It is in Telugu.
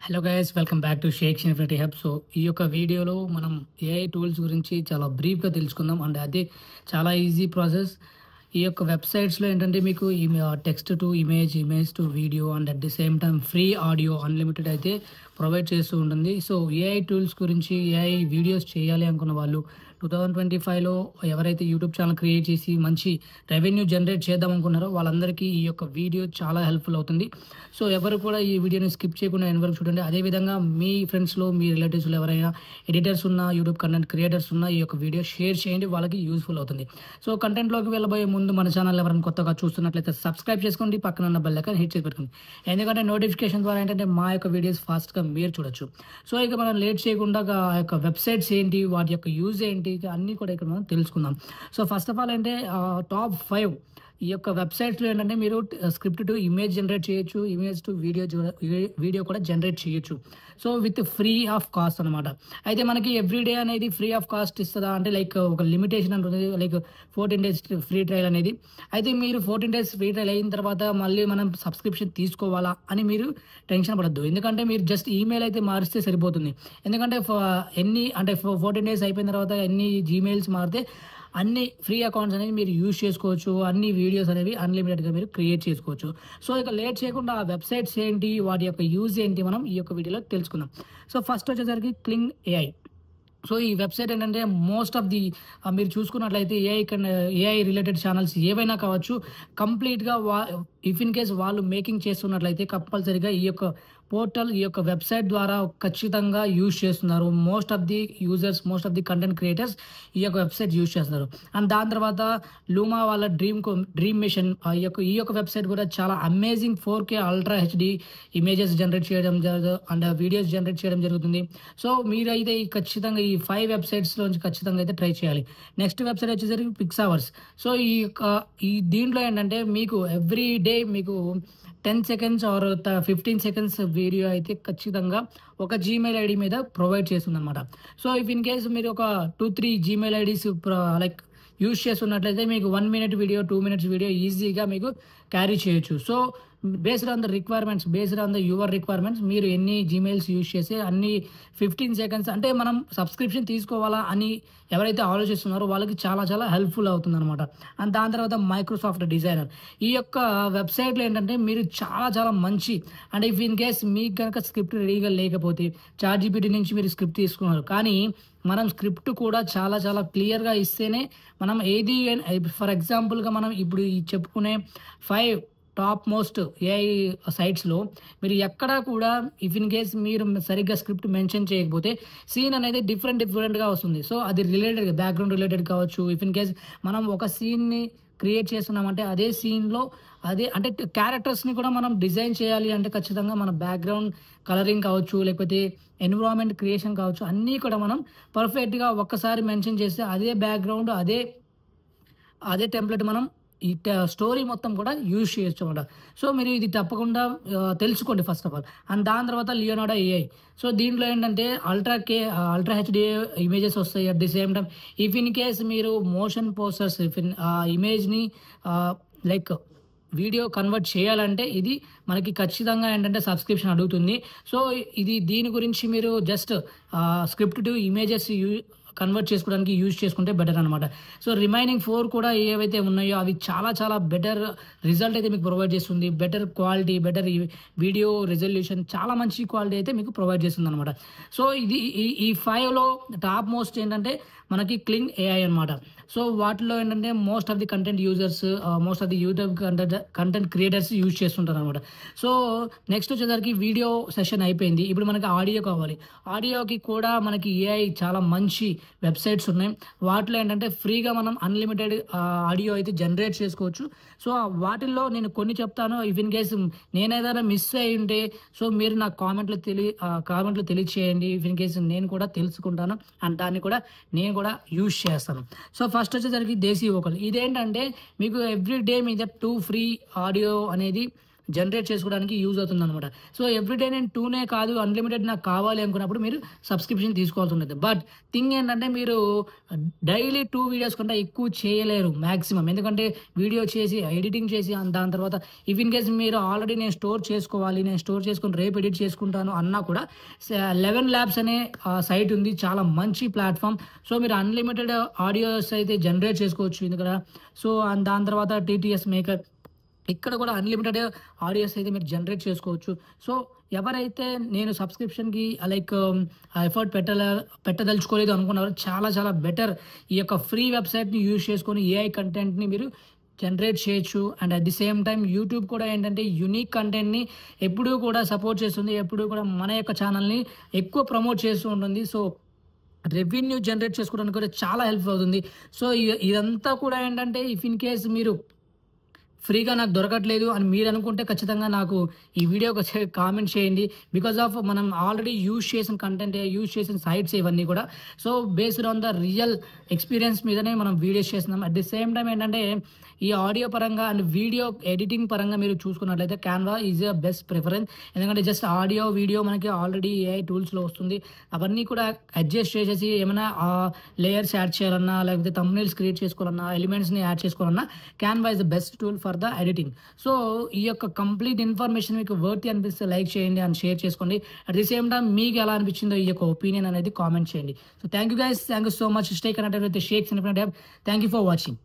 Hello guys welcome back to shakes infinity hub. So ఈ యొక్క వీడియోలో మనం ఏఐ టూల్స్ గురించి చాలా బ్రీఫ్గా తెలుసుకుందాం. అండ్ అదే చాలా ఈజీ ప్రాసెస్. ఈ యొక్క వెబ్సైట్స్లో ఏంటంటే మీకు text to image, image to video and at the same time free audio unlimited అయితే ప్రొవైడ్ చేస్తూ ఉంటుంది. సో ఏఐ టూల్స్ గురించి, ఏఐ వీడియోస్ చేయాలి అనుకున్న వాళ్ళు 2025లో ఎవరైతే యూట్యూబ్ ఛానల్ క్రియేట్ చేసి మంచి రెవెన్యూ జనరేట్ చేద్దాం అనుకున్నారో వాళ్ళందరికీ ఈ యొక్క వీడియో చాలా హెల్ప్ఫుల్ అవుతుంది. సో ఎవరు కూడా ఈ వీడియోని స్కిప్ చేయకుండా ఎండ్ వరకు చూడండి. అదేవిధంగా మీ ఫ్రెండ్స్లో, మీ రిలేటివ్స్లో ఎవరైనా ఎడిటర్స్ ఉన్నా, యూట్యూబ్ కంటెంట్ క్రియేటర్స్ ఉన్నా ఈ యొక్క వీడియో షేర్ చేయండి, వాళ్ళకి యూస్ఫుల్ అవుతుంది. సో కంటెంట్లోకి వెళ్ళబోయే ముందు మన ఛానల్ ఎవరైనా కొత్తగా చూస్తున్నట్లయితే సబ్స్క్రైబ్ చేసుకోండి, పక్కన ఉన్న బెల్ ఐకాన్ హిట్ చేసి పెట్టుకోండి. ఎందుకంటే నోటిఫికేషన్ ద్వారా ఏంటంటే మా యొక్క వీడియోస్ ఫాస్ట్గా మీరు చూడొచ్చు. సో ఇక మనం లేట్ చేయకుండా ఆ యొక్క వెబ్సైట్స్ ఏంటి, వాటి యొక్క యూజ్ ఏంటి, అన్నీ కూడా ఇక్కడ మనం తెలుసుకుందాం. సో ఫస్ట్ ఆఫ్ ఆల్ అంటే టాప్ 5 ఈ యొక్క వెబ్సైట్స్లో ఏంటంటే మీరు స్క్రిప్ట్ టు ఇమేజ్ జనరేట్ చేయొచ్చు, ఇమేజ్ టు వీడియో కూడా జనరేట్ చేయొచ్చు. So with free of cost అనమాట. అయితే మనకి ఎవ్రీడే అనేది ఫ్రీ ఆఫ్ కాస్ట్ ఇస్తుందా అంటే లైక్ ఒక లిమిటేషన్ అంటుంది, లైక్ 14 days ఫ్రీ ట్రయల్ అనేది. అయితే మీరు 14 days ఫ్రీ ట్రయల్ అయిన తర్వాత మళ్ళీ మనం సబ్స్క్రిప్షన్ తీసుకోవాలా అని మీరు టెన్షన్ పడద్దు. ఎందుకంటే మీరు జస్ట్ ఈమెయిల్ అయితే మారిస్తే సరిపోతుంది. ఎందుకంటే ఎన్ని అంటే 14 days అయిపోయిన తర్వాత ఎన్ని జీమెయిల్స్ మారితే అన్ని ఫ్రీ అకౌంట్స్ అనేవి మీరు యూజ్ చేసుకోవచ్చు, అన్ని వీడియోస్ అనేవి అన్లిమిటెడ్గా మీరు క్రియేట్ చేసుకోవచ్చు. సో ఇక లేట్ చేయకుండా ఆ వెబ్సైట్స్ ఏంటి, వాటి యొక్క యూజ్ ఏంటి మనం ఈ యొక్క వీడియోలో తెలుసుకుందాం. సో ఫస్ట్ వచ్చేసరికి క్లింగ్ ఏఐ. సో ఈ వెబ్సైట్ ఏంటంటే మోస్ట్ ఆఫ్ ది మీరు చూసుకున్నట్లయితే ఏఐ రిలేటెడ్ ఛానల్స్ ఏవైనా కావచ్చు, కంప్లీట్గా ఇఫ్ ఇన్ కేస్ వాళ్ళు మేకింగ్ చేస్తున్నట్లయితే కంపల్సరీగా ఈ యొక్క పోర్టల్, ఈ యొక్క వెబ్సైట్ ద్వారా ఖచ్చితంగా యూజ్ చేస్తున్నారు. Most of the users, most of the content creators ఈ యొక్క వెబ్సైట్ యూజ్ చేస్తున్నారు. అండ్ దాని తర్వాత లూమా వాళ్ళ డ్రీమ్ మిషన్ ఈ యొక్క వెబ్సైట్ కూడా చాలా amazing 4K ultra HD images generate చేయడం అండ్ వీడియోస్ జనరేట్ చేయడం జరుగుతుంది. సో మీరైతే ఖచ్చితంగా ఈ 5 వెబ్సైట్స్లోంచి ఖచ్చితంగా అయితే ట్రై చేయాలి. నెక్స్ట్ వెబ్సైట్ వచ్చేసరికి పిక్సావర్స్. సో ఈ దీంట్లో ఏంటంటే మీకు ఎవ్రీ డే మీకు 10 seconds ఆర్ 15 seconds వీడియో అయితే ఖచ్చితంగా ఒక జీమెయిల్ ఐడి మీద ప్రొవైడ్ చేస్తుంది అనమాట. సో ఇఫ్ ఇన్ కేస్ మీరు ఒక 2-3 జీమెయిల్ ఐడీస్ లైక్ యూజ్ చేస్తున్నట్లయితే మీకు 1 minute వీడియో, 2 minutes వీడియో ఈజీగా మీకు క్యారీ చేయొచ్చు. So based on the requirements, based on the your requirements మీరు ఎన్ని జీమెయిల్స్ యూజ్ చేసి అన్ని 15 seconds అంటే మనం సబ్స్క్రిప్షన్ తీసుకోవాలా అని ఎవరైతే ఆలోచిస్తున్నారో వాళ్ళకి చాలా చాలా హెల్ప్ఫుల్ అవుతుంది అనమాట. అండ్ దాని తర్వాత మైక్రోసాఫ్ట్ డిజైనర్. ఈ యొక్క వెబ్సైట్లో ఏంటంటే మీరు చాలా చాలా మంచి అంటే ఇఫ్ ఇన్ కేస్ మీకు కనుక స్క్రిప్ట్ రెడీగా లేకపోతే ChatGPT నుంచి మీరు స్క్రిప్ట్ తీసుకున్నారు, కానీ మనం స్క్రిప్ట్ కూడా చాలా చాలా క్లియర్గా ఇస్తేనే మనం ఏది ఫర్ ఎగ్జాంపుల్గా మనం ఇప్పుడు ఈ చెప్పుకునే 5 టాప్ మోస్ట్ ఏఐ సైట్స్లో మీరు ఎక్కడా కూడా ఇఫ్ ఇన్ కేస్ మీరు సరిగ్గా స్క్రిప్ట్ మెన్షన్ చేయకపోతే సీన్ అనేది డిఫరెంట్గా వస్తుంది. సో అది రిలేటెడ్, బ్యాక్గ్రౌండ్ రిలేటెడ్ కావచ్చు. ఇఫ్ ఇన్ కేస్ మనం ఒక సీన్ని క్రియేట్ చేస్తున్నామంటే అదే సీన్లో అదే అంటే క్యారెక్టర్స్ని కూడా మనం డిజైన్ చేయాలి అంటే ఖచ్చితంగా మన బ్యాక్గ్రౌండ్ కలరింగ్ కావచ్చు, లేకపోతే ఎన్విరాన్మెంట్ క్రియేషన్ కావచ్చు, అన్నీ కూడా మనం పర్ఫెక్ట్గా ఒక్కసారి మెన్షన్ చేస్తే అదే బ్యాక్గ్రౌండ్, అదే టెంప్లెట్ మనం ఈ స్టోరీ మొత్తం కూడా యూజ్ చేయొచ్చు అన్నమాట. సో మీరు ఇది తప్పకుండా తెలుసుకోండి ఫస్ట్ ఆఫ్ ఆల్. అండ్ దాని తర్వాత లియోనార్డో ఏఐ. సో దీంట్లో ఏంటంటే అల్ట్రా హెచ్డి ఇమేజెస్ వస్తాయి. At the same time if in case మీరు మోషన్ పోస్టర్స్ ఇమేజ్ని లైక్ వీడియో కన్వర్ట్ చేయాలంటే ఇది మనకి ఖచ్చితంగా ఏంటంటే సబ్స్క్రిప్షన్ అడుగుతుంది. సో దీని గురించి మీరు just script to images convert చేసుకోవడానికి యూజ్ చేసుకుంటే బెటర్ అనమాట. సో రిమైనింగ్ 4 కూడా ఏవైతే ఉన్నాయో అవి చాలా చాలా బెటర్ రిజల్ట్ అయితే మీకు ప్రొవైడ్ చేస్తుంది. Better quality, better video resolution, చాలా మంచి క్వాలిటీ అయితే మీకు ప్రొవైడ్ చేస్తుంది అనమాట. సో ఈ 5లో టాప్ మోస్ట్ ఏంటంటే మనకి క్లింగ్ ఏఐ అనమాట. సో వాటిలో ఏంటంటే most of the content users, most of the YouTube content creators use చేస్తుంటారు అనమాట. సో నెక్స్ట్ వచ్చేసరికి వీడియో సెషన్ అయిపోయింది. ఇప్పుడు మనకి ఆడియో కావాలి. ఆడియోకి కూడా మనకి ఏఐ చాలా మంచి వెబ్సైట్స్ ఉన్నాయి. వాటిలో ఏంటంటే ఫ్రీగా మనం అన్లిమిటెడ్ ఆడియో అయితే జనరేట్ చేసుకోవచ్చు. సో వాటిల్లో నేను కొన్ని చెప్తాను. ఇఫ్ ఇన్ కేస్ నేనేదైనా మిస్ అయి ఉంటే సో మీరు నాకు కామెంట్లో తెలియచేయండి. ఇఫ్ ఇన్ కేస్ నేను కూడా తెలుసుకుంటాను అండ్ దాన్ని కూడా నేను కూడా యూజ్ చేస్తాను. సో ఫస్ట్ వచ్చేసరికి దేశీ వోకల్. ఇదేంటంటే మీకు ఎవ్రీ డే మీద 2 ఫ్రీ ఆడియో అనేది జనరేట్ చేసుకోవడానికి యూజ్ అవుతుందనమాట. సో ఎవ్రీడే నేను 2నే కాదు అన్‌లిమిటెడ్ నాకు కావాలి అనుకున్నప్పుడు మీరు సబ్స్క్రిప్షన్ తీసుకోవాల్సి ఉంటుంది. బట్ థింగ్ ఏంటంటే మీరు డైలీ 2 వీడియోస్ కంటే ఎక్కువ చేయలేరు మాక్సిమం. ఎందుకంటే వీడియో చేసి, ఎడిటింగ్ చేసి దాని తర్వాత ఇఫ్ ఇన్ కేస్ మీరు ఆల్రెడీ నేను స్టోర్ చేసుకొని రేపు ఎడిట్ చేసుకుంటాను అన్నా కూడా 11 ల్యాబ్స్ అనే సైట్ ఉంది. చాలా మంచి ప్లాట్‌ఫామ్. సో మీరు అన్‌లిమిటెడ్ ఆడియోస్ అయితే జనరేట్ చేసుకోవచ్చు ఇక్కడ. సో దాని తర్వాత టీటీఎస్ మేకర్ ఇక్కడ కూడా అన్‌లిమిటెడ్ ఆడియోస్ అయితే మీరు జనరేట్ చేసుకోవచ్చు. సో ఎవరైతే నేను సబ్స్క్రిప్షన్‌కి లైక్ ఎఫర్ట్ పెట్టదలుచుకోలేదు అనుకున్నారో చాలా చాలా బెటర్ ఈ యొక్క ఫ్రీ వెబ్‌సైట్‌ని యూజ్ చేసుకొని ఏఐ కంటెంట్‌ని మీరు జనరేట్ చేయొచ్చు. And at the same time YouTube కూడా ఏంటంటే యూనిక్ కంటెంట్‌ని ఎప్పుడూ కూడా సపోర్ట్ చేస్తుంది. ఎప్పుడూ కూడా మన యొక్క ఛానల్‌ని ఎక్కువ ప్రమోట్ చేస్తూ ఉంటుంది. సో రెవెన్యూ జనరేట్ చేసుకోవడానికి కూడా చాలా హెల్ప్ అవుతుంది. సో ఇదంతా కూడా ఏంటంటే ఇఫ్ ఇన్ కేస్ మీరు ఫ్రీగా నాకు దొరకట్లేదు అని మీరు అనుకుంటే ఖచ్చితంగా నాకు ఈ వీడియోకి కామెంట్ చేయండి. బికాజ్ ఆఫ్ మనం ఆల్రెడీ యూజ్ చేసిన కంటెంట్, యూజ్ చేసిన సైట్స్ ఇవన్నీ కూడా. So based on the real experience మీదనే మనం వీడియోస్ చేస్తున్నాం. అట్ ది సేమ్ టైమ్ ఏంటంటే ఈ ఆడియో పరంగా అండ్ వీడియో ఎడిటింగ్ పరంగా మీరు చూసుకున్నట్లయితే Canva is a best preference. ఎందుకంటే జస్ట్ ఆడియో, వీడియో మనకి ఆల్రెడీ ఏఐ టూల్స్‌లో వస్తుంది. అవన్నీ కూడా అడ్జస్ట్ చేసేసి ఏమైనా లేయర్స్ యాడ్ చేయాలన్నా, లేకపోతే థంబ్‌నెయిల్స్ క్రియేట్ చేసుకోవాలన్నా, ఎలిమెంట్స్‌ని యాడ్ చేసుకోవాలన్నా Canva is the best tool for the editing. So ఈ యొక్క కంప్లీట్ ఇన్ఫర్మేషన్ మీకు వర్తీ అనిపిస్తే లైక్ చేయండి అండ్ షేర్ చేసుకోండి. అట్ ది సేమ్ టైమ్ మీకు ఎలా అనిపించిందో ఈ యొక్క ఒపీనియన్ అనేది కామెంట్ చేయండి. So thank you guys. Thank you so much. Stay connected with shakes infinity hub. Thank you for watching.